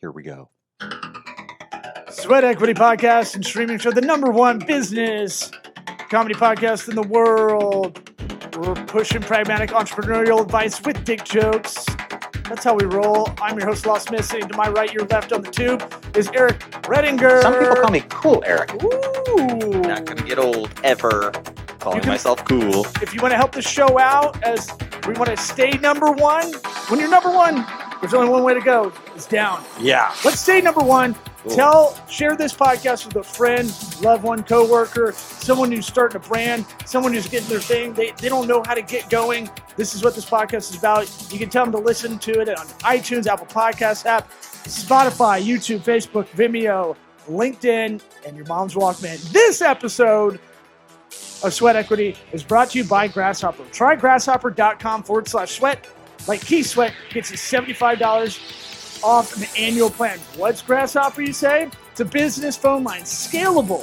Here we go. Sweat Equity Podcast and streaming show, the number one business comedy podcast in the world. We're pushing pragmatic entrepreneurial advice with dick jokes. That's how we roll. I'm your host, Lost Smith. Sitting to my right, your left on the tube is Eric Redinger. Some people call me Cool Eric. Ooh. Not going to get old ever calling myself cool. If you want to help the show out, as we want to stay number one, when you're number one, there's only one way to go. It's down. Yeah. Let's stay number one. Cool. Share this podcast with a friend, loved one, coworker, someone who's starting a brand, someone who's getting their thing. They don't know how to get going. This is what this podcast is about. You can tell them to listen to it on iTunes, Apple Podcasts app, Spotify, YouTube, Facebook, Vimeo, LinkedIn, and your mom's Walkman. This episode of Sweat Equity is brought to you by Grasshopper. Try grasshopper.com/sweat. Like Key Sweat gets you $75 off an annual plan. What's Grasshopper, you say? It's a business phone line. Scalable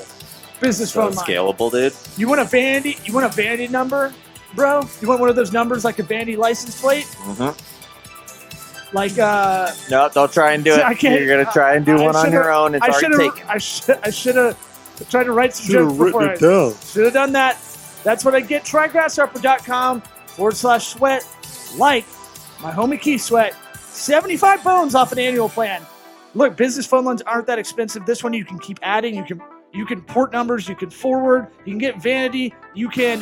business phone line. Scalable, dude. You want a vanity number, bro? You want one of those numbers like a vanity license plate? Mm-hmm. Like, No, don't try and do it. I can't- You're going to try and do one on your own. It's already taken. I should have tried to write some jokes before I should have done that. That's what I get. Try grasshopper.com/sweat. Like my homie Key Sweat. 75 phones off an annual plan. Look, business phone lines aren't that expensive. This one you can keep adding. You can port numbers. You can forward. You can get vanity. You can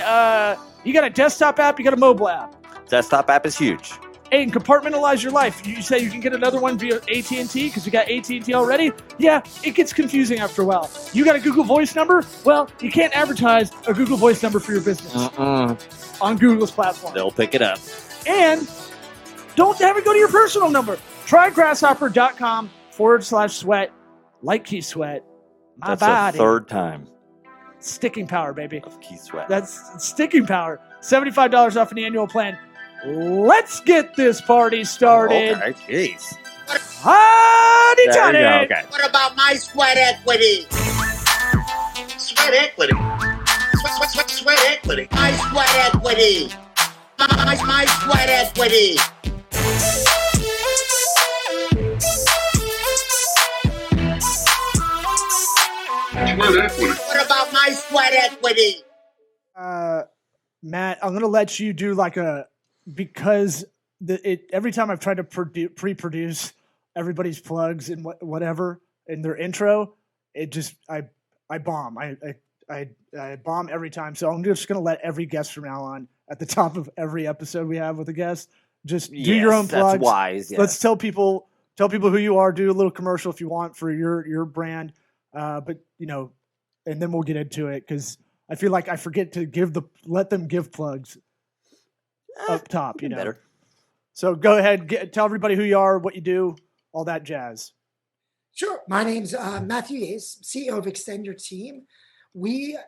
you got a desktop app. You got a mobile app. Desktop app is huge. Hey, and compartmentalize your life. You say you can get another one via AT&T because you got AT&T already. Yeah, it gets confusing after a while. You got a Google Voice number? Well, you can't advertise a Google Voice number for your business on Google's platform. They'll pick it up. And don't have it go to your personal number. Try grasshopper.com/sweat. Like Key Sweat. My That's body. the third time Sticking power, baby. of Key Sweat. That's sticking power. $75 off an annual plan. Let's get this party started. Okay, jeez. Howdy, There Johnny. you go, okay. What about my sweat equity? Sweat equity. Sweat equity. My sweat equity. My sweat equity. What about my sweat equity? Matt, I'm going to let you do because every time I've tried to pre-produce everybody's plugs and whatever in their intro, it just, I bomb. I bomb every time. So I'm just going to let every guest from now on at the top of every episode we have with a guest, just do your own plugs. That's wise. Yes. Let's tell people who you are, do a little commercial if you want for your brand. But and then we'll get into it because I feel like I forget to let them give plugs up top, Better. So go ahead, tell everybody who you are, what you do, all that jazz. Sure. My name's Matthew Yahes, CEO of Extend Your Team. We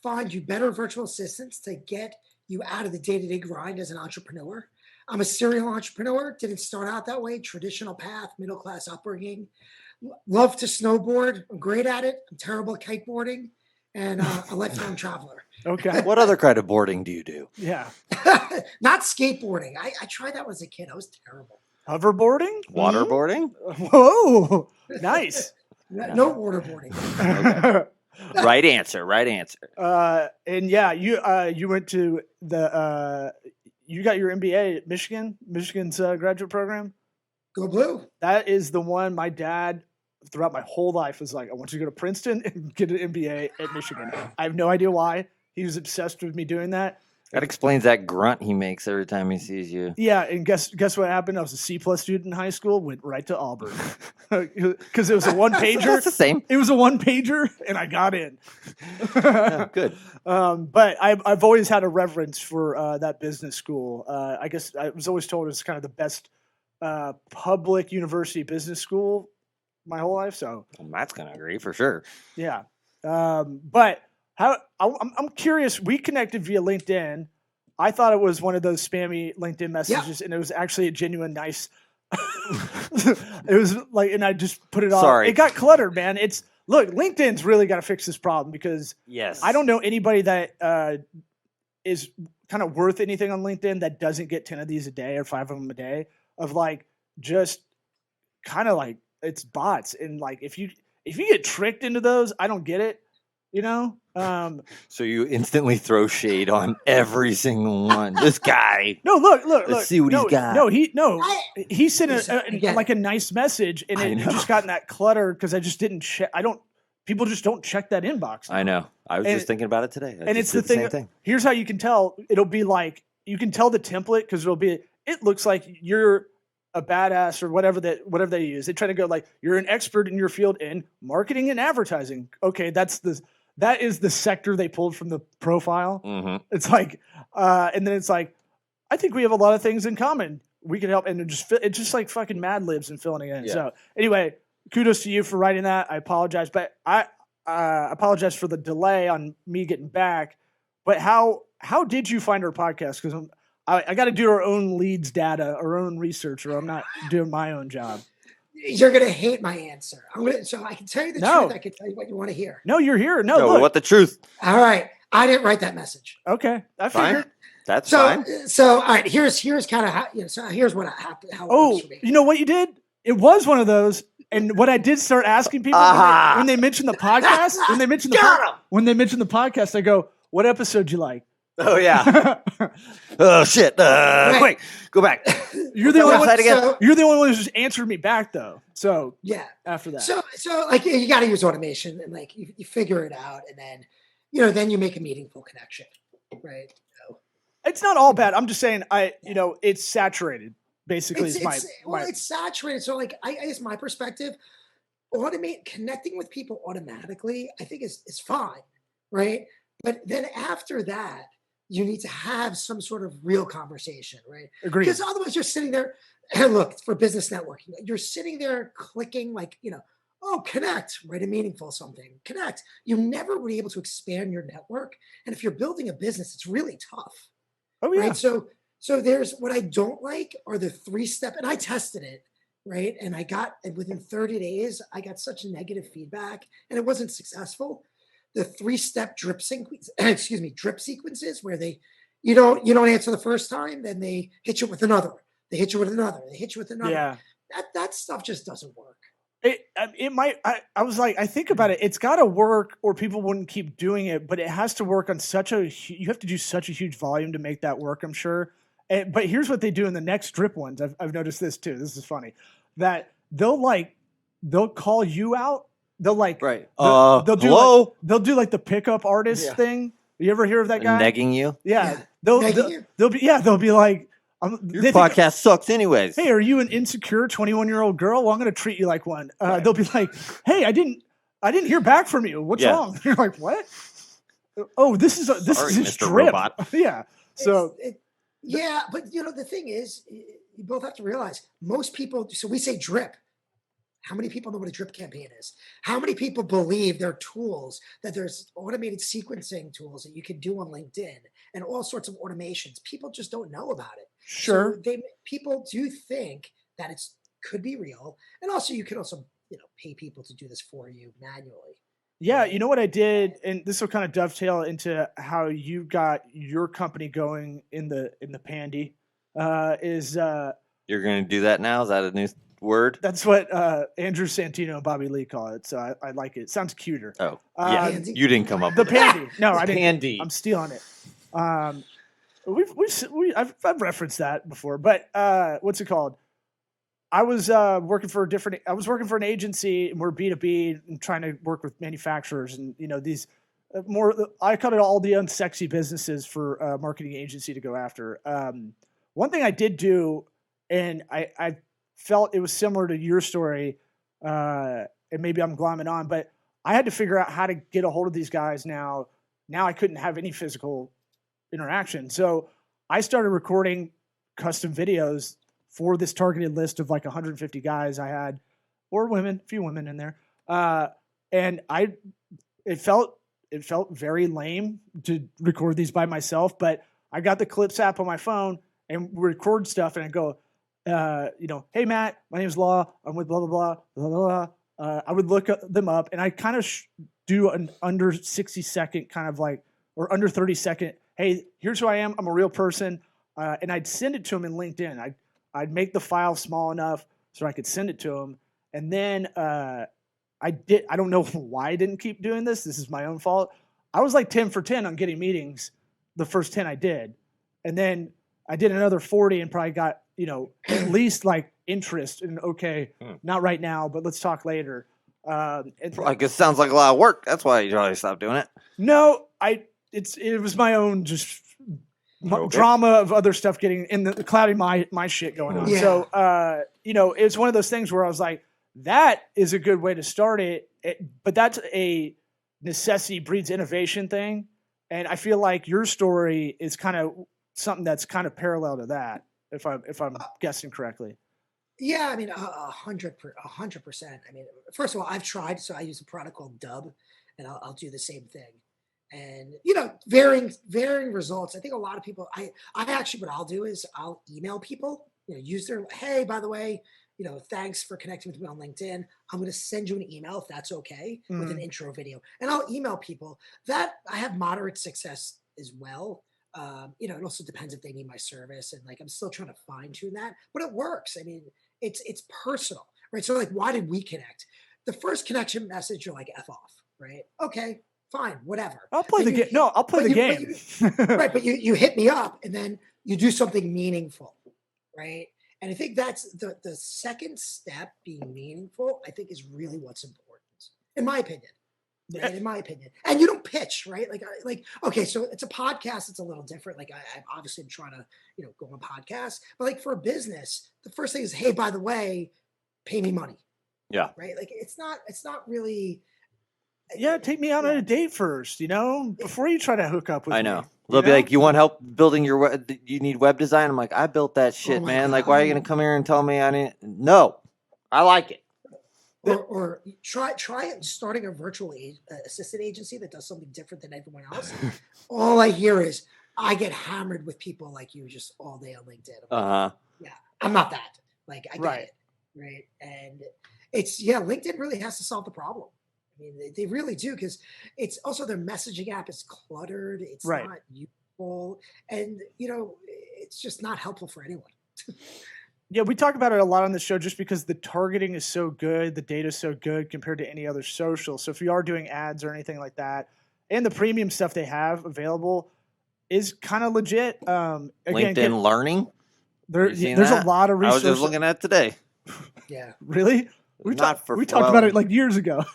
find you better virtual assistants to get you out of the day-to-day grind as an entrepreneur. I'm a serial entrepreneur. Didn't start out that way. Traditional path, middle-class upbringing. Love to snowboard. I'm great at it. I'm terrible at kiteboarding. And a lifelong traveler. Okay. What other kind of boarding do you do? Yeah. Not skateboarding. I tried that as a kid. I was terrible. Hoverboarding? Waterboarding? Whoa. Nice. No waterboarding. Okay. Right answer. And yeah, you went to you got your MBA at Michigan's graduate program. Go Blue. That is the one my dad throughout my whole life was like, I want you to go to Princeton and get an MBA at Michigan. I have no idea why. He was obsessed with me doing that. That explains that grunt he makes every time he sees you. Yeah, and guess what happened? I was a C+ student in high school, went right to Auburn. Because it was a one-pager. That's the same. It was a one-pager, and I got in. Yeah, good. But I've always had a reverence for that business school. I guess I was always told it's kind of the best public university business school my whole life. So Well, Matt's going to agree for sure. yeah. But I'm curious. We connected via LinkedIn. I thought it was one of those spammy LinkedIn messages, and it was actually a genuine nice. It was like, and I just put it on. Sorry. It got cluttered, man. Look, LinkedIn's really got to fix this problem because Yes. I don't know anybody that is kind of worth anything on LinkedIn that doesn't get 10 of these a day or 5 of them a day of like just kind of like it's bots. And like, if you get tricked into those, I don't get it. You know, So you instantly throw shade on every single one. This guy. no, look. Let's see what he's got. He sent Again. like a nice message, and it just got in that clutter because I just didn't check. People just don't check that inbox now. I know. I was just thinking about it today. And it's the thing. Here's how you can tell. It'll be like, you can tell the template because it looks like you're a badass or whatever they use. They try to go like, you're an expert in your field in marketing and advertising. Okay, that is the sector they pulled from the profile. Mm-hmm. It's like, and then it's like, I think we have a lot of things in common. We can help, and it's just like fucking Mad Libs and filling it in. Yeah. So anyway, kudos to you for writing that. I apologize, but I apologize for the delay on me getting back. But how did you find our podcast? Because I got to do our own leads data, our own research, or I'm not doing my own job. You're gonna hate my answer. So I can tell you the truth. I can tell you what you want to hear. No, you're here. No, look. What the truth? All right. I didn't write that message. Okay, I Fine. figured. That's fine. So all right. Here's kind of how. So here's what happened. How it works for me. You know what you did? It was one of those. And what I did start asking people when they mentioned the podcast, when they mentioned the podcast, I go, "What episode you like?" Oh yeah. Oh shit. Quick, go back. You're the only one. Again. You're the only one who just answered me back though. So yeah. After that, so like you got to use automation and like you figure it out, and then then you make a meaningful connection, right? So, it's not all bad. I'm just saying, it's saturated. Basically, it's saturated. So like I guess my perspective, connecting with people automatically, I think is fine, right? But then after that, you need to have some sort of real conversation, right? Agreed. Because otherwise you're sitting there, and look, for business networking, you're sitting there clicking like, connect, write a meaningful something, connect. You're never really able to expand your network. And if you're building a business, it's really tough. Oh, yeah. Right? So there's what I don't like are the 3-step, and I tested it, right? And within 30 days, I got such negative feedback and it wasn't successful. The 3-step drip sequences where you don't answer the first time, then they hit you with another. They hit you with another. They hit you with another. Yeah. That stuff just doesn't work. It might. I was like, I think about it. It's got to work, or people wouldn't keep doing it. But it has to work on you have to do such a huge volume to make that work. I'm sure. But here's what they do in the next drip ones. I've noticed this too. This is funny. That they'll call you out. They'll like, right. They'll do hello? They'll do like the pickup artist thing. You ever hear of that guy? Negging you? Yeah. They'll be like, your podcast sucks anyways. Hey, are you an insecure 21-year-old girl? Well, I'm going to treat you like one. Right. They'll be like, hey, I didn't hear back from you. What's wrong? You're like, what? Oh, this is Mr. drip. Robot. Yeah. So but the thing is, you both have to realize most people. So we say drip. How many people know what a drip campaign is? How many people believe there are tools, that there's automated sequencing tools that you can do on LinkedIn and all sorts of automations? People just don't know about it. Sure. So people do think that it could be real. And also you can also, pay people to do this for you manually. Yeah. You know what I did? And this will kind of dovetail into how you got your company going in the pandy is you're going to do that now? Is that a new word? That's what Andrew Santino and Bobby Lee call it. So I like it. It sounds cuter. Oh, yeah. You didn't come up the with pandy. It. No, I didn't. Pandy. I'm stealing it. I've referenced that before, but what's it called? I was working for an agency, and we're B2B and trying to work with manufacturers and these I call it all the unsexy businesses for a marketing agency to go after. One thing I did do, and I felt it was similar to your story, and maybe I'm glomming on, but I had to figure out how to get a hold of these guys now. Now I couldn't have any physical interaction. So I started recording custom videos for this targeted list of like 150 guys I had, or women, a few women in there. And it felt very lame to record these by myself, but I got the Clips app on my phone and record stuff, and I go, hey Matt, my name is Law. I'm with blah, blah, blah, blah, blah, blah. I would look them up, and I kind of do an under 60 second kind of like, or under 30 second, hey, here's who I am. I'm a real person. And I'd send it to them in LinkedIn. I'd make the file small enough so I could send it to them. And then I don't know why I didn't keep doing this. This is my own fault. I was like 10 for 10 on getting meetings the first 10 I did. And then I did another 40 and probably got, at least like interest in, okay, not right now, but let's talk later. Like, it sounds like a lot of work. That's why you probably stopped doing it. No, it was my own just drama of other stuff getting in the clouding my shit going on. Yeah. So, it's one of those things where I was like, that is a good way to start it, but that's a necessity breeds innovation thing. And I feel like your story is kind of something that's kind of parallel to that, if I'm guessing correctly. Yeah, I mean, 100%. I mean, first of all, I've tried, so I use a product called Dub, and I'll do the same thing. And varying results. I think a lot of people. I actually, what I'll do is I'll email people. Use their, hey, by the way, thanks for connecting with me on LinkedIn. I'm going to send you an email if that's okay with an intro video, and I'll email people. That I have moderate success as well. It also depends if they need my service, and like I'm still trying to fine tune that, but it works. I mean, it's personal, right? So like, why did we connect? The first connection message, you're like, F off, right? Okay, fine, whatever. I'll play the game. No, I'll play the game. Right, but you hit me up, and then you do something meaningful, right? And I think that's the second step, being meaningful, I think is really what's important, in my opinion. Right, in my opinion. And you don't pitch, right? Okay, so it's a podcast, it's a little different. Like I obviously am trying to, go on podcasts, but like for a business, the first thing is, hey, by the way, pay me money. Yeah. Right? Like it's not really. Yeah, take me out on a date first, before you try to hook up with me. I know. They'll be like, you want help building your you need web design? I'm like, I built that shit, man. God. Like, why are you going to come here and tell me I didn't? No, I like it. Or try it starting a virtual assistant agency that does something different than everyone else. All I hear is I get hammered with people like you just all day on LinkedIn. Yeah, I'm not that. Like I get it, right? And it's LinkedIn really has to solve the problem. I mean, they really do, because it's also their messaging app is cluttered. It's not useful, and it's just not helpful for anyone. Yeah, we talk about it a lot on the show just because the targeting is so good, the data is so good compared to any other social. So if you are doing ads or anything like that, and the premium stuff they have available is kind of legit. Again, LinkedIn Learning. There's a lot of resources. I was just looking at it today. Yeah. Really? We talked about it like years ago.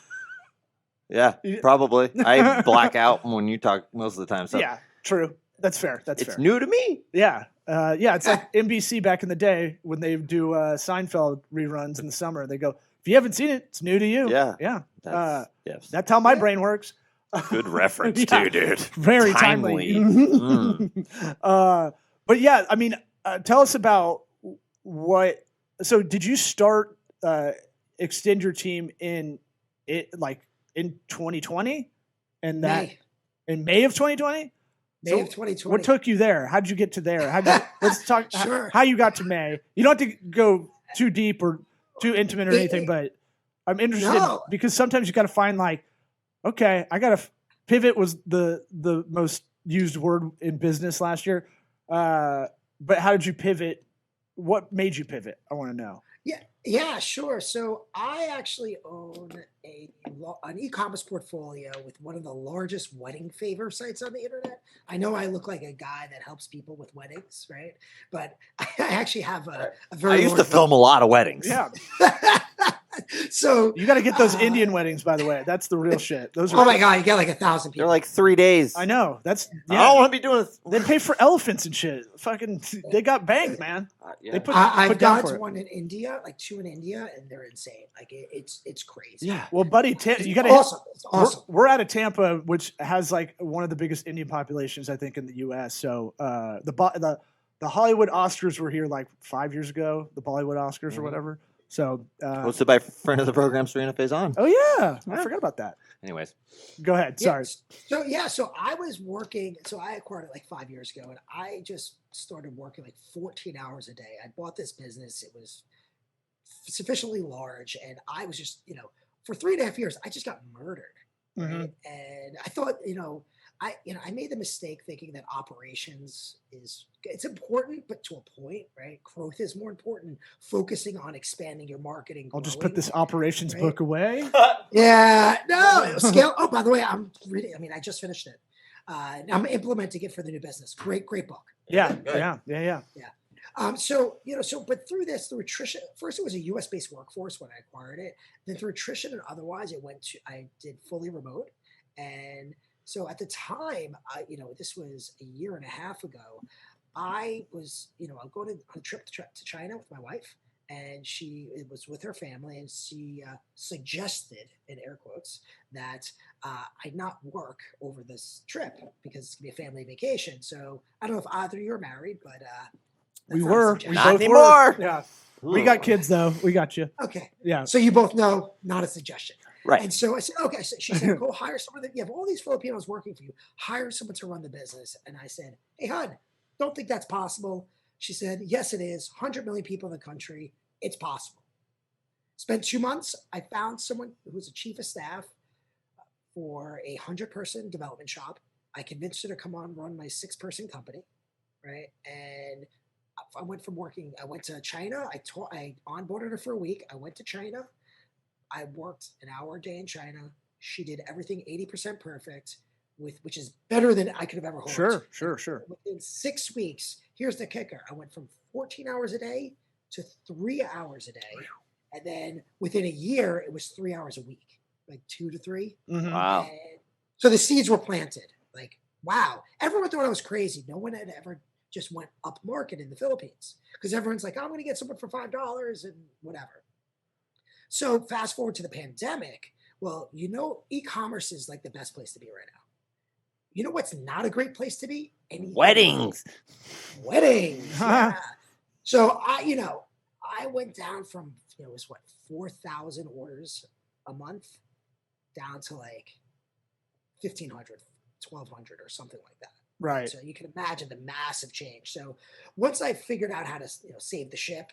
Yeah, probably. I black out when you talk most of the time. So yeah, true. That's fair. It's new to me. Yeah. It's like NBC back in the day when they do Seinfeld reruns in the summer. They go, if you haven't seen it, it's new to you. Yeah. Yeah. Yes. That's how my brain works. Good reference too, dude. Very timely. But yeah, I mean, tell us about so did you start extend your team in 2020? And that in May of 2020? May of 2020. What took you there? How did you get to there? Let's talk Sure. how you got to May. You don't have to go too deep or too intimate or anything, but I'm interested because sometimes you got to find okay, I got to pivot was the most used word in business last year. But how did you pivot? What made you pivot? I want to know. Yeah, sure. So I actually own an e-commerce portfolio with one of the largest wedding favor sites on the internet. I know I look like a guy that helps people with weddings, right? But I actually have a very. I used to film a lot of weddings. Yeah. So you got to get those Indian weddings, by the way. That's the real shit. Those are. Oh my god, you get like 1,000 people. They're like 3 days. I know. That's. Yeah. I don't want to be doing this. They pay for elephants and shit. Fucking, they got banked, man. Yeah. I've got one in India, like 2 in India, and they're insane. Like it's crazy. Yeah. Well, buddy, you got to. Awesome. It's awesome. We're out of Tampa, which has like one of the biggest Indian populations, I think, in the U.S. So the Hollywood Oscars were here like 5 years ago. The Bollywood Oscars or whatever. So hosted by friend of the program, Serena Faison. Oh yeah, I forgot about that. Anyways, go ahead. Sorry. So I was working. So I acquired it like 5 years ago, and I just started working like 14 hours a day. I bought this business. It was sufficiently large, and I was just, for 3.5 years, I just got murdered. Right? And I thought, I made the mistake thinking that operations it's important, but to a point, right? Growth is more important. Focusing on expanding your marketing. I'll just growing, put this operations right? book away. Yeah, no scale. Oh, by the way, I'm reading. I mean, I just finished it. I'm implementing it for the new business. Great book. Yeah, Good. yeah. But through attrition, first it was a U.S. based workforce when I acquired it. Then through attrition and otherwise, I did fully remote. And so at the time, this was a year and a half ago. I was going on a trip to China with my wife, and it was with her family, and she suggested, in air quotes, that I not work over this trip because it's gonna be a family vacation. So I don't know if either of you are married, but We that's not a were. We suggestion. Not both anymore. were. Yeah. We got kids though. We got you. Okay. Yeah. So you both know, not a suggestion. Right. And so I said, okay. So she said, go hire someone. You have all these Filipinos working for you. Hire someone to run the business. And I said, hey, hon, don't think that's possible. She said, yes, it is. 100 million people in the country. It's possible. Spent 2 months. I found someone who was a chief of staff for a 100-person development shop. I convinced her to come on run my 6-person company, right? And I went to China. I onboarded her for a week. I went to China. I worked an hour a day in China. She did everything 80% perfect, which is better than I could have ever hoped. Sure. Within 6 weeks, here's the kicker. I went from 14 hours a day to 3 hours a day. And then within a year, it was 3 hours a week, like 2 to 3. Mhm. Wow. And so the seeds were planted. Like, wow. Everyone thought I was crazy. No one had ever just went up market in the Philippines because everyone's like, I'm going to get someone for $5 and whatever. So fast forward to the pandemic. Well, e-commerce is like the best place to be right now. You know what's not a great place to be? Weddings. Yeah. So I went down from, it was 4,000 orders a month down to like 1,500, 1,200 or something like that. Right. So you can imagine the massive change. So once I figured out how to save the ship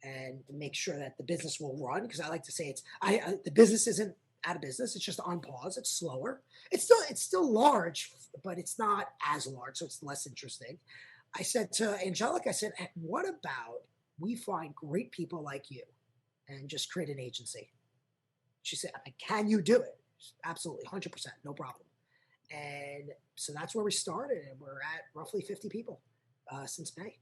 and make sure that the business will run, because I like to say the business isn't out of business. It's just on pause. It's slower. It's still large, but it's not as large, so it's less interesting. I said to Angelica, what about we find great people like you and just create an agency? She said, can you do it? Absolutely, 100%, no problem. And so that's where we started, and we're at roughly 50 people since May.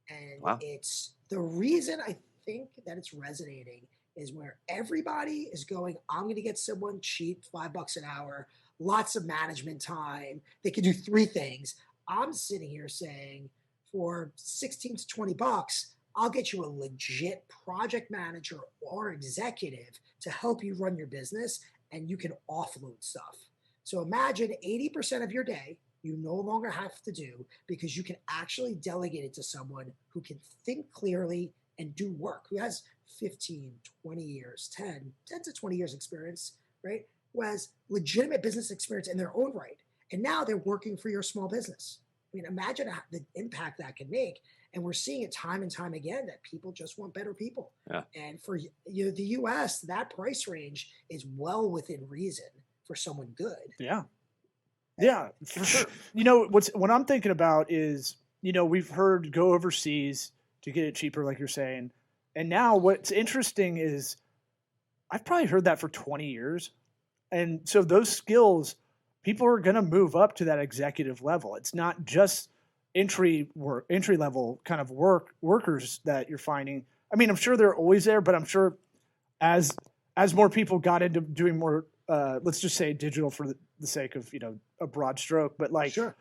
And Wow. It's the reason I think that it's resonating is where everybody is going, I'm going to get someone cheap, $5 an hour, lots of management time. They can do 3 things. I'm sitting here saying for 16 to 20 bucks, I'll get you a legit project manager or executive to help you run your business, and you can offload stuff. So imagine 80% of your day you no longer have to do because you can actually delegate it to someone who can think clearly and do work, who has 15, 20 years, 10 to 20 years experience, right? Who has legitimate business experience in their own right. And now they're working for your small business. I mean, imagine the impact that can make. And we're seeing it time and time again that people just want better people. Yeah. And for the US, that price range is well within reason for someone good. Yeah, for sure. What I'm thinking about is, we've heard go overseas to get it cheaper, like you're saying. And now what's interesting is I've probably heard that for 20 years. And so those skills, people are going to move up to that executive level. It's not just entry level kind of workers that you're finding. I mean, I'm sure they're always there, but I'm sure as more people got into doing more, let's just say digital for the sake of, a broad stroke, but like Sure.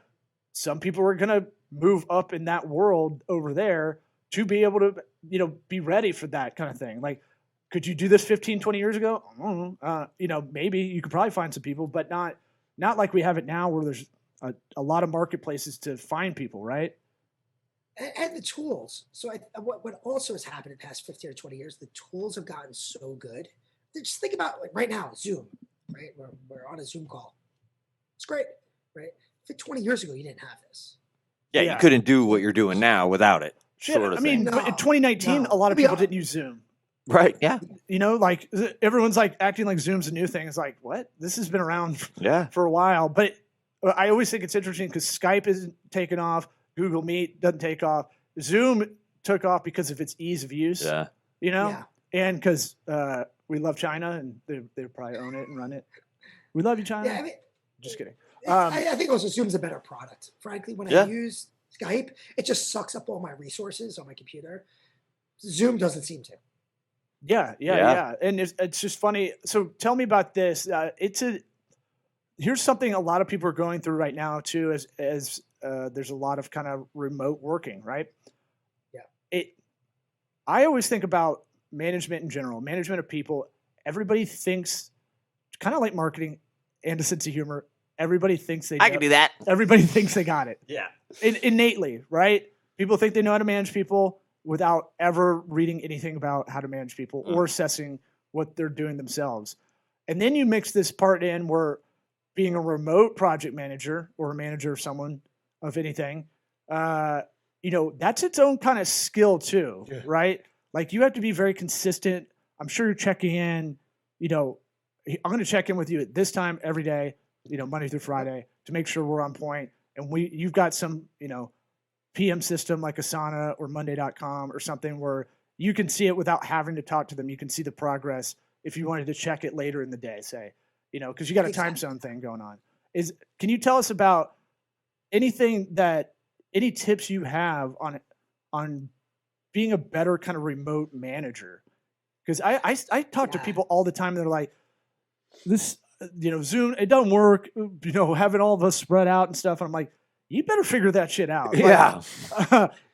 Some people are going to move up in that world over there to be able to, be ready for that kind of thing. Like, could you do this 15, 20 years ago? I don't know. Maybe you could probably find some people, but not like we have it now where there's a lot of marketplaces to find people, right? And the tools. So what also has happened in the past 15 or 20 years, the tools have gotten so good. Just think about right now, Zoom, right? We're on a Zoom call. It's great, right? 20 years ago, you didn't have this. Yeah, you couldn't do what you're doing now without it. Sort of I mean, thing. but in 2019, a lot of people didn't use Zoom. Right? Yeah. Like everyone's like acting like Zoom's a new thing. It's like, what? This has been around Yeah. for a while. But I always think it's interesting because Skype isn't taking off, Google Meet doesn't take off, Zoom took off because of its ease of use. Yeah. You know, Yeah. and because we love China and they probably own it and run it. We love you, China. Yeah, I mean, Just kidding. I think also Zoom's a better product. Frankly, when Yeah. I use Skype, it just sucks up all my resources on my computer. Zoom doesn't seem to. Yeah. And it's just funny. So tell me about this. Here's something a lot of people are going through right now too, as there's a lot of kind of remote working, right? Yeah. I always think about management in general, management of people. Everybody thinks, kind of like marketing and a sense of humor. Everybody thinks I can do that. Everybody thinks they got it. Yeah. Innately, right? People think they know how to manage people without ever reading anything about how to manage people or assessing what they're doing themselves. And then you mix this part in where being a remote project manager or a manager of someone of anything, that's its own kind of skill too, right? Like you have to be very consistent. I'm sure you're checking in, I'm going to check in with you at this time every day, Monday through Friday to make sure we're on point. And you've got some, PM system like Asana or Monday.com or something where you can see it without having to talk to them. You can see the progress if you wanted to check it later in the day, say, because you got a time zone thing going on. Can you tell us about any tips you have on being a better kind of remote manager? Because I talk to people all the time and they're like, this, Zoom, it doesn't work, having all of us spread out and stuff. And I'm like, you better figure that shit out. Yeah.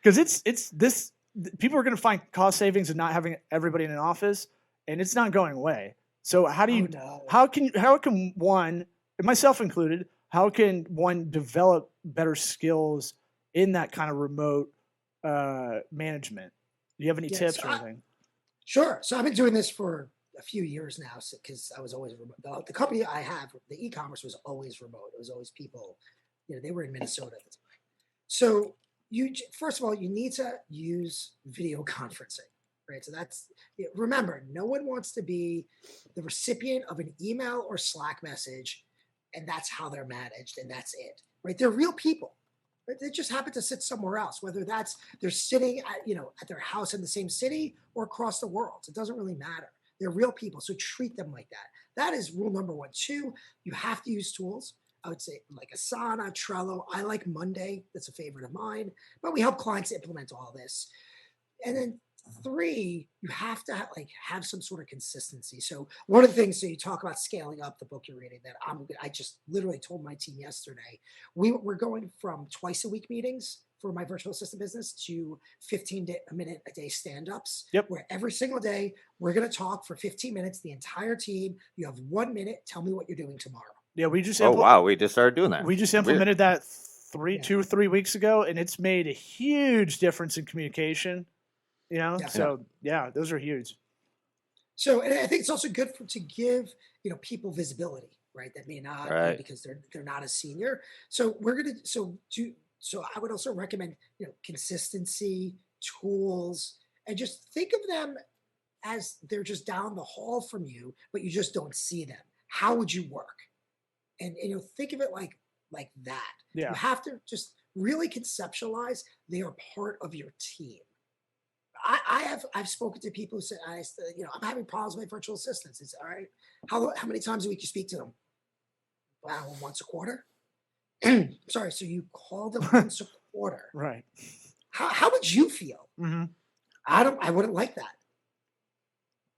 Because it's this, people are going to find cost savings in not having everybody in an office, and it's not going away. So how do you, how can one, and myself included, how can one develop better skills in that kind of remote management? Do you have any tips or anything? Sure. So I've been doing this for a few years now because I was always remote. The company I have, the e-commerce was always remote. It was always people, they were in Minnesota at the time. So first of all, you need to use video conferencing, right? So remember, no one wants to be the recipient of an email or Slack message, and that's how they're managed, and that's it, right? They're real people. Right? They just happen to sit somewhere else, whether that's they're sitting at their house in the same city or across the world. It doesn't really matter. They're real people, so treat them like that. That is rule number one. Two, you have to use tools. I would say like Asana, Trello. I like Monday. That's a favorite of mine. But we help clients implement all this. And then three, you have to have some sort of consistency. So one of the things, so you talk about scaling up the book you're reading that I just literally told my team yesterday, we're going from twice a week meetings for my virtual assistant business to 15-minute a day stand-ups. Yep. Where every single day we're going to talk for 15 minutes, the entire team. You have 1 minute. Tell me what you're doing tomorrow. Yeah, we just we just started doing that. We just implemented that 2 or 3 weeks ago, and it's made a huge difference in communication. So those are huge. So, and I think it's also good to give people visibility, right? That may not because they're not as senior. So So I would also recommend consistency, tools, and just think of them as they're just down the hall from you, but you just don't see them. How would you work? And think of it like that. Yeah. You have to just really conceptualize they are part of your team. I've spoken to people who said, I'm having problems with my virtual assistants. It's all right. How many times a week you speak to them? Well, once a quarter. Sorry. So you call them once a quarter. Right. How would you feel? Mm-hmm. I wouldn't like that.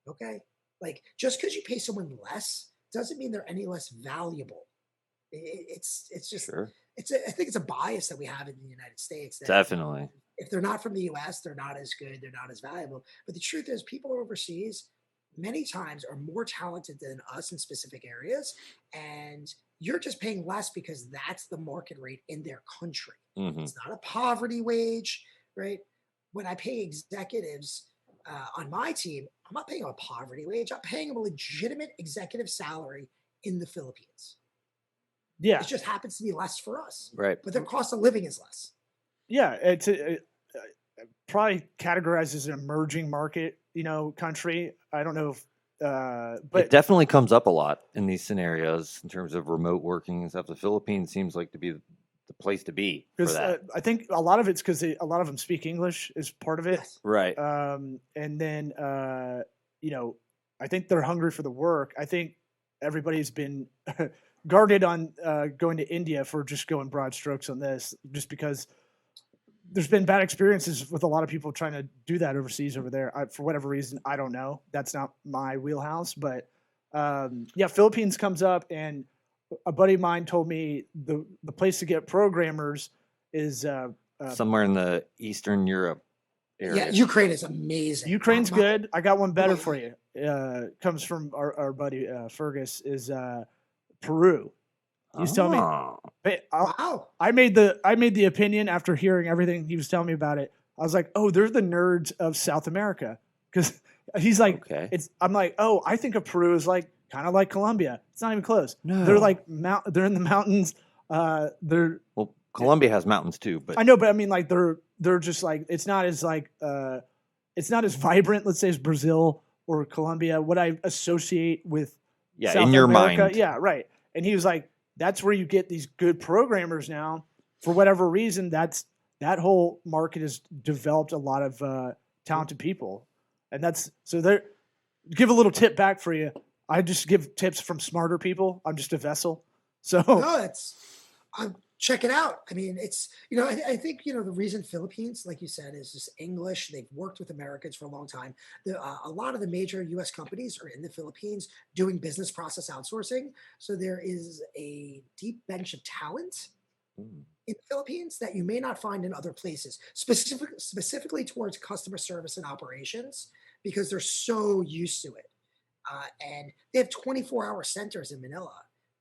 Okay. Like just because you pay someone less doesn't mean they're any less valuable. It's just, Sure. I think it's a bias that we have in the United States. That Definitely. If they're not from the US, they're not as good. They're not as valuable. But the truth is people overseas many times are more talented than us in specific areas. And you're just paying less because that's the market rate in their country. Mm-hmm. It's not a poverty wage, right? When I pay executives on my team, I'm not paying them a poverty wage. I'm paying them a legitimate executive salary in the Philippines. Yeah. It just happens to be less for us. Right. But their cost of living is less. Yeah. It's probably categorized as an emerging market, country. I don't know if It but definitely comes up a lot in these scenarios in terms of remote working and stuff. The Philippines seems like to be the place to be for because that. I think a lot of it's because a lot of them speak English is part of it. Yes. Right. And then you know, I think they're hungry for the work. I think everybody's been guarded on going to India for just going broad strokes on this, just because there's been bad experiences with a lot of people trying to do that overseas over there. For whatever reason, I don't know. That's not my wheelhouse, but yeah, Philippines comes up, and a buddy of mine told me the place to get programmers is Somewhere in the Eastern Europe area. Yeah, Ukraine is amazing. Ukraine's My- good. I got one better my- for you. Comes from our buddy Fergus. Is Peru. He's telling me. Oh. But Wow. I made the opinion after hearing everything he was telling me about it. I was like, oh, they're the nerds of South America, because he's like, Okay. I'm like, oh, I think of Peru as like kind of like Colombia. It's not even close. No. They're like they're in the mountains. They're Well, Colombia has mountains too, but I know, but I mean, like they're just like it's not as like it's not as vibrant, let's say, as Brazil or Colombia. What I associate with yeah, South in your America, mind. yeah, right. And he was like, that's where you get these good programmers now. For whatever reason, that whole market has developed a lot of talented people, and that's so there. Give a little tip back for you. I just give tips from smarter people. I'm just a vessel. So No, it's check it out. I mean, it's I think the reason Philippines, like you said, is just English. They've worked with Americans for a long time. A lot of the major U.S. companies are in the Philippines doing business process outsourcing. So there is a deep bench of talent Mm. in the Philippines that you may not find in other places, specifically towards customer service and operations, because they're so used to it. And they have 24-hour centers in Manila.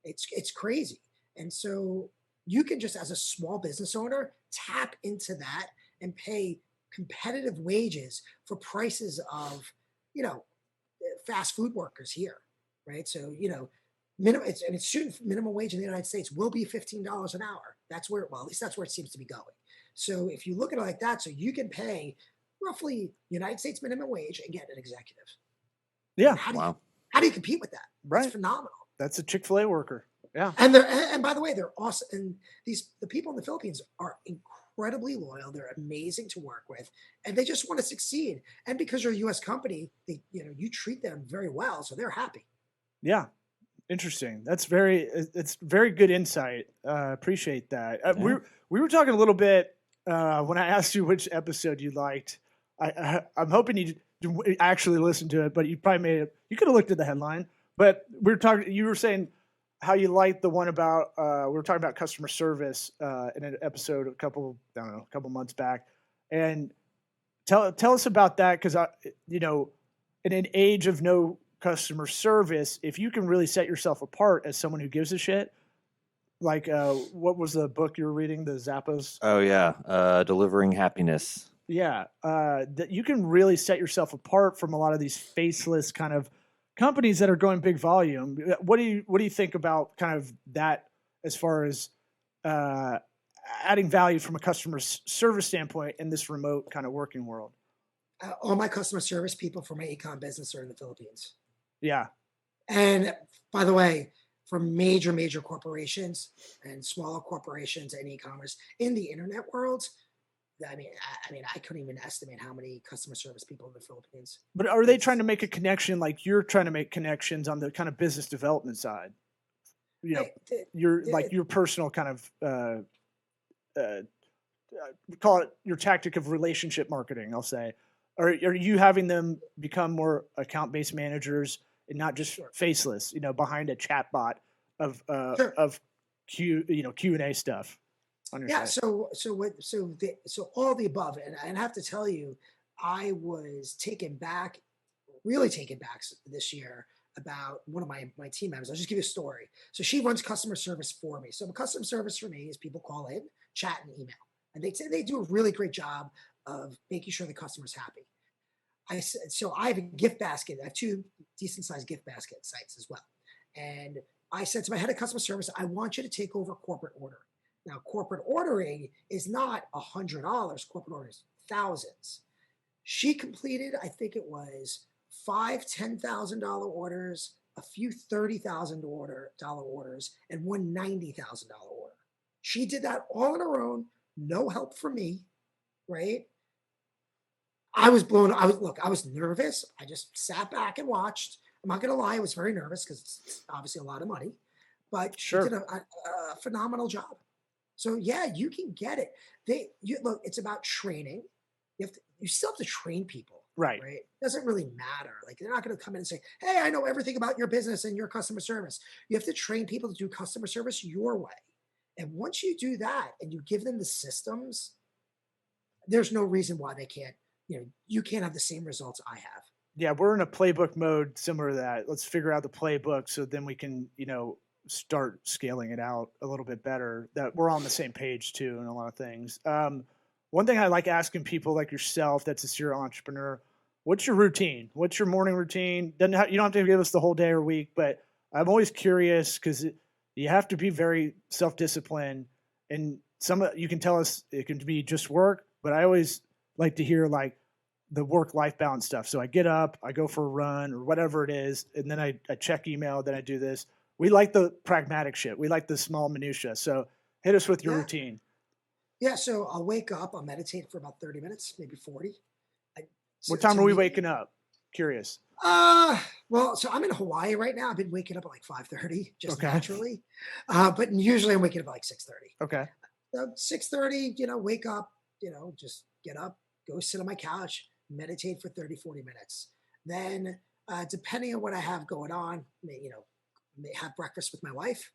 It's crazy. And so you can just, as a small business owner, tap into that and pay competitive wages for prices of, fast food workers here, right? So, student minimum wage in the United States will be $15 an hour. That's where, well, at least that's where it seems to be going. So if you look at it like that, so you can pay roughly United States minimum wage and get an executive. yeah, Wow. How do you compete with that? right. It's phenomenal. That's a Chick-fil-A worker. Yeah, And by the way, they're awesome. And the people in the Philippines are incredibly loyal. They're amazing to work with, and they just want to succeed. And because you're a U.S. company, you treat them very well, so they're happy. yeah. Interesting. It's very good insight. Appreciate that. Yeah. We were talking a little bit when I asked you which episode you liked. I'm hoping you actually listened to it, but you probably you could have looked at the headline. But you were saying how you liked the one about we were talking about customer service in an episode a couple months back, and tell us about that, because in an age of no customer service, if you can really set yourself apart as someone who gives a shit, like what was the book you were reading, the Zappos? Oh yeah, delivering happiness. Yeah, that you can really set yourself apart from a lot of these faceless kind of companies that are going big volume. What do you think about kind of that as far as adding value from a customer service standpoint in this remote kind of working world? All my customer service people for my ecom business are in the Philippines. Yeah, And by the way, for major corporations and smaller corporations and e-commerce in the internet world, I mean, I couldn't even estimate how many customer service people in the Philippines. but are they trying to make a connection like you're trying to make connections on the kind of business development side? Your personal kind of call it your tactic of relationship marketing, I'll say. Are you having them become more account-based managers and not just faceless, behind a chat bot of Sure. of Q&A stuff on your Yeah. site? So all the above, and I have to tell you, I was really taken back this year about one of my team members. I'll just give you a story. So she runs customer service for me. So customer service for me is people call in, chat, and email, and they do a really great job of making sure the customer's happy. So I have a gift basket. I have two decent sized gift basket sites as well. And I said to my head of customer service, I want you to take over corporate order. Now, corporate ordering is not $100. Corporate ordering is thousands. She completed, I think it was 5 $10,000 orders, a few $30,000 orders, and one $90,000 order. She did that all on her own, no help from me, right? I was nervous. I just sat back and watched. I'm not gonna lie, I was very nervous because it's obviously a lot of money, but she Sure. did a phenomenal job. So yeah, you can get it. Look, it's about training. You still have to train people, Right. right? It doesn't really matter. Like they're not going to come in and say, "Hey, I know everything about your business and your customer service." You have to train people to do customer service your way. And once you do that and you give them the systems, there's no reason why they can't, you can't have the same results I have. Yeah, we're in a playbook mode similar to that. Let's figure out the playbook so then we can, start scaling it out a little bit better. That we're on the same page too in a lot of things. One thing I like asking people like yourself that's a serial entrepreneur, what's your routine? What's your morning routine? You don't have to give us the whole day or week, but I'm always curious because you have to be very self-disciplined, and you can tell us it can be just work, but I always like to hear like the work-life balance stuff. So I get up, I go for a run or whatever it is, and then I check email, then I do this. We like the pragmatic shit. We like the small minutia. So hit us with your routine. Yeah, so I'll wake up, I'll meditate for about 30 minutes, maybe 40. What time are we waking up? Curious. Well, so I'm in Hawaii right now. I've been waking up at like 5:30, just naturally. But usually I'm waking up at like 6:30. Okay. 6:30, wake up, just get up, go sit on my couch, meditate for 30, 40 minutes. Then, depending on what I have going on, may have breakfast with my wife,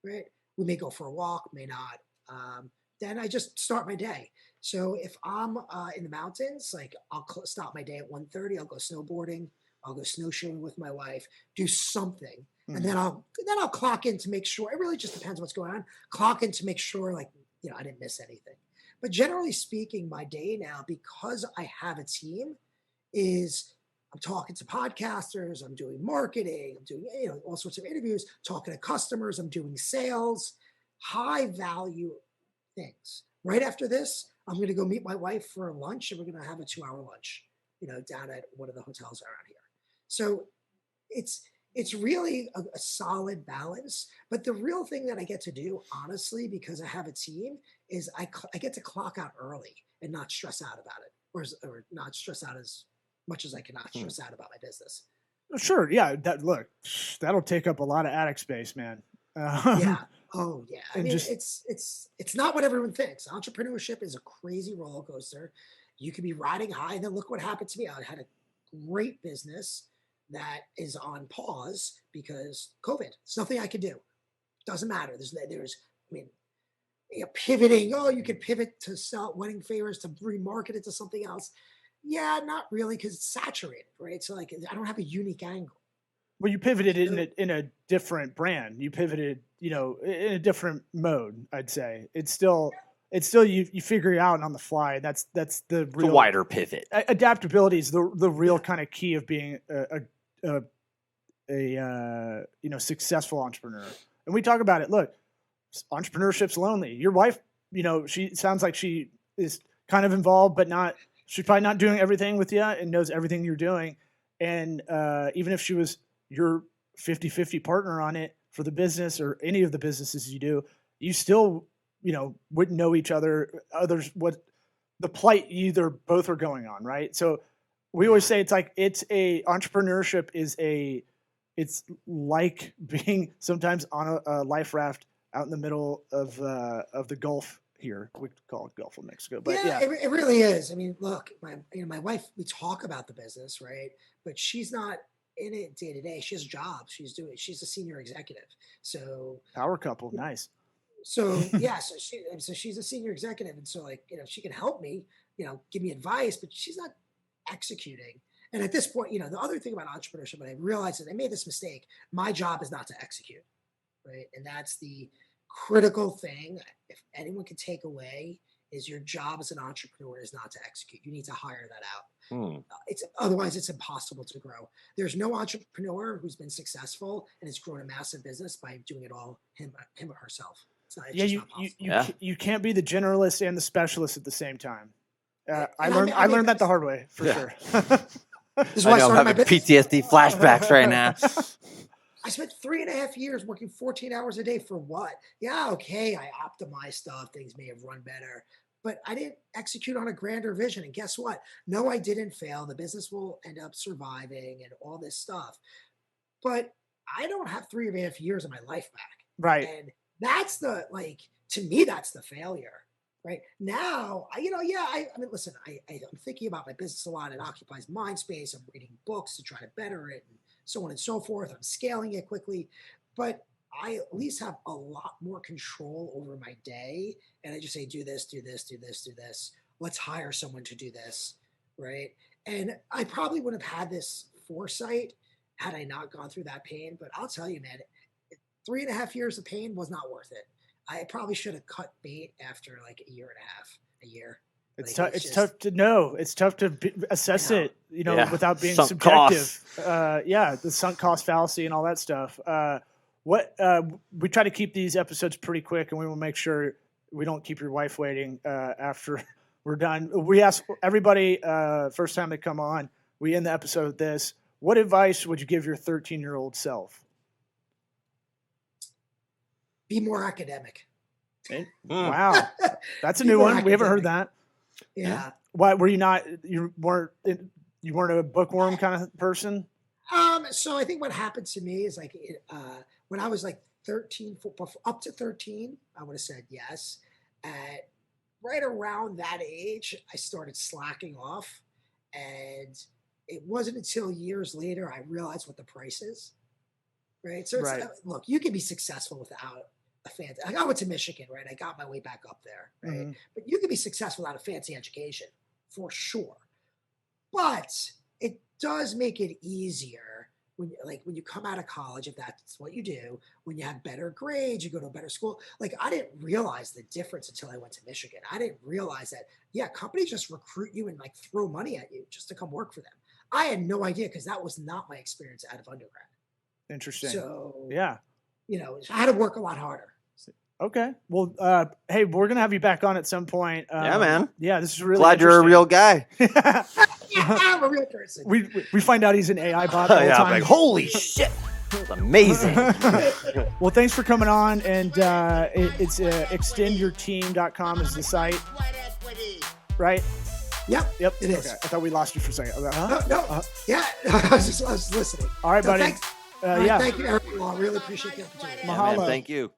right? We may go for a walk, may not. Then I just start my day. So if I'm in the mountains, like I'll stop my day at 1:30. I'll go snowboarding. I'll go snowshoeing with my wife. Do something, and then I'll clock in to make sure. It really just depends what's going on. Clock in to make sure, like I didn't miss anything. But generally speaking, my day now, because I have a team, is I'm talking to podcasters. I'm doing marketing. I'm doing all sorts of interviews. Talking to customers. I'm doing sales. High value things. Right after this, I'm going to go meet my wife for lunch, and we're going to have a 2-hour lunch, down at one of the hotels around here. So it's really a solid balance. But the real thing that I get to do, honestly, because I have a team, is I get to clock out early and not stress out about it, or not stress out as much as I cannot stress out about my business. Sure. Yeah. That'll take up a lot of attic space, man. Yeah. Oh yeah. I mean, it's not what everyone thinks. Entrepreneurship is a crazy roller coaster. You could be riding high, and then look what happened to me. I had a great business that is on pause because COVID. It's nothing I could do. Doesn't matter. Pivoting. Oh, you could pivot to sell wedding favors to remarket it to something else. Yeah, not really, because it's saturated, right? So like, I don't have a unique angle. Well, you pivoted in a different brand. You pivoted, in a different mode. I'd say it's still you figure it out on the fly. That's the real wider pivot. Adaptability is the real kind of key of being a successful entrepreneur. And we talk about it. Look, entrepreneurship's lonely. Your wife, she sounds like she is kind of involved, but she's probably not doing everything with you and knows everything you're doing. And even if she was your 50-50 partner on it for the business or any of the businesses you do, you still, wouldn't know each other, what the plight either both are going on. Right. So we always say entrepreneurship it's like being sometimes on a life raft out in the middle of the Gulf here. We call it Gulf of Mexico, but yeah. It really is. I mean, look, my wife, we talk about the business, right? But she's not in it day to day. She has a job. She's a senior executive. So power couple. Nice. So yeah, so she's a senior executive. And so she can help me, give me advice, but she's not executing. And at this point, the other thing about entrepreneurship, and I realized that I made this mistake. My job is not to execute, right? And that's the critical thing. If anyone can take away, is your job as an entrepreneur is not to execute. You need to hire that out. Otherwise it's impossible to grow. There's no entrepreneur who's been successful and has grown a massive business by doing it all him or herself. You can't be the generalist and the specialist at the same time. I learned that the hard way for sure. This is I why I know I'm started my having business. PTSD flashbacks right now. I spent 3.5 years working 14 hours a day for what? Yeah, okay, I optimized stuff. Things may have run better, but I didn't execute on a grander vision. And guess what? No, I didn't fail. The business will end up surviving and all this stuff. But I don't have 3.5 years of my life back. Right. And that's to me, that's the failure. Right now, I mean, listen, I'm thinking about my business a lot. It occupies mind space. I'm reading books to try to better it and so on and so forth. I'm scaling it quickly, but I at least have a lot more control over my day. And I just say, do this, do this, do this, do this. Let's hire someone to do this. Right. And I probably would have had this foresight had I not gone through that pain. But I'll tell you, man, 3.5 years of pain was not worth it. I probably should have cut bait after like a year and a year. It's Like, tough. It's tough to know. It's tough to assess it, Yeah. without being Sunk subjective. costs. The sunk cost fallacy and all that stuff. We try to keep these episodes pretty quick, and we will make sure we don't keep your wife waiting after we're done. We ask everybody first time they come on. We end the episode with this: what advice would you give your 13-year-old self? Be more academic. Wow, that's a Be new more one. We haven't heard academic. that. Yeah. Why were you not? You weren't a bookworm kind of person? So I think what happened to me is when I was like 13, up to 13, I would have said yes. At right around that age, I started slacking off, and it wasn't until years later I realized what the price is. Right. So Right. Look, you can be successful without a fancy. Like I went to Michigan, right? I got my way back up there, right? Mhm. But you can be successful without a fancy education for sure. But it does make it easier when you come out of college, if that's what you do, when you have better grades, you go to a better school. Like I didn't realize the difference until I went to Michigan. I didn't realize that, yeah, companies just recruit you and like throw money at you just to come work for them. I had no idea because that was not my experience out of undergrad. Interesting. So Yeah. I had to work a lot harder. Okay. Well, hey, we're gonna have you back on at some point. Yeah, man. Yeah, this is really Glad you're a real interesting. guy. I'm a real person. we find out he's an AI bot all the Yeah, I'm time. like, holy shit. That was amazing. Well, thanks for coming on, and it's extendyourteam.com is the site, Sweat equity. right? Yep. Yep. It is. Okay. I thought we lost you for a second. I was like, huh? No. Yeah. I was listening. All right, No, buddy. thanks. All right, Yeah. Thank you, everyone. I really appreciate the opportunity. Yeah, man, Mahalo. thank you.